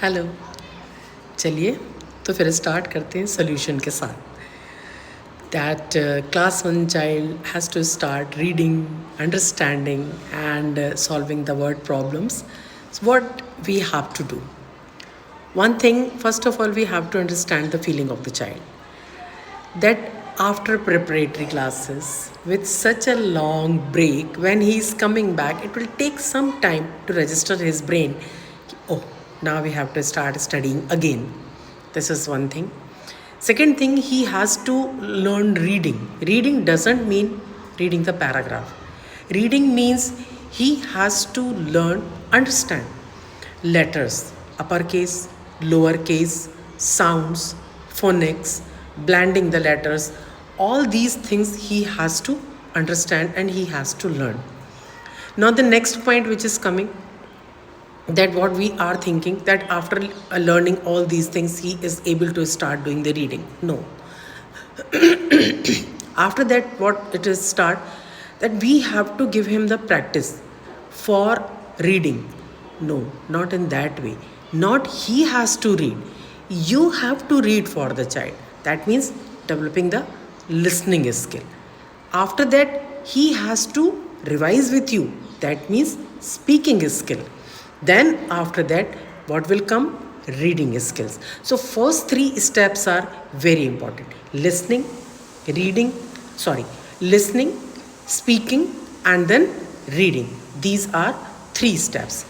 Hello. चलिए तो फिर स्टार्ट करते हैं सोल्यूशन के साथ। That class 1 child has to start reading, understanding and solving the word problems. So what we have to do? One thing, first of all, we have to understand the feeling of the child. That after preparatory classes, with such a long break, when he is coming back, it will take some time to register his brain. Oh, now we have to start studying again. This is one thing. Second thing, he has to learn reading. Reading doesn't mean reading the paragraph. Reading means he has to learn, understand letters, uppercase, lowercase, sounds, phonics, blending the letters. All these things he has to understand and he has to learn. Now, the next point which is coming, that what we are thinking, that after learning all these things he is able to start doing the reading. No. After that, what it is start, that we have to give him the practice for reading. No, not in that way. Not he has to read, you have to read for the child. That means developing the listening skill. After that, he has to revise with you. That means speaking skill. Then after that, what will come? Reading skills. So first three steps are very important. Listening, speaking, and then reading. These are three steps.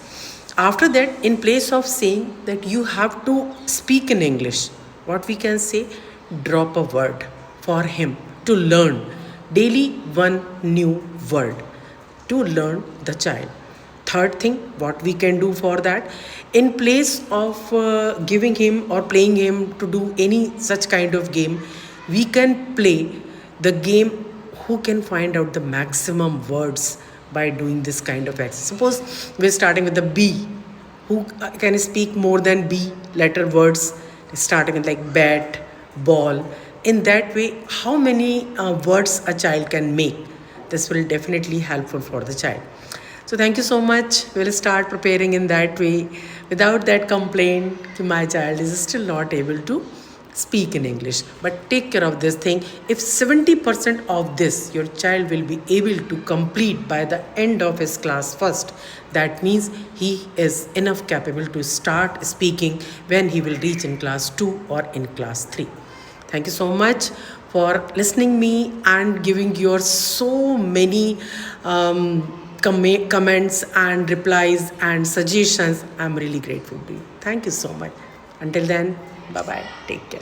After that, in place of saying that you have to speak in English, what we can say, drop a word for him to learn daily one new word to learn the child. Third thing, what we can do for that, in place of giving him or playing him to do any such kind of game, we can play the game who can find out the maximum words by doing this kind of exercise. Suppose we're starting with the B. Who can speak more than B letter words, starting with like bat, ball? In that way, how many words a child can make? This will definitely helpful for the child. So thank you so much. We'll start preparing in that way without that complaint that my child is still not able to speak in English. But take care of this thing. If 70% of this your child will be able to complete by the end of his class first, that means he is enough capable to start speaking when he will reach in class 2 or in class 3. Thank you so much for listening me and giving your so many comments and replies and suggestions. I'm really grateful to you. Thank you so much. Until then, bye bye. Take care.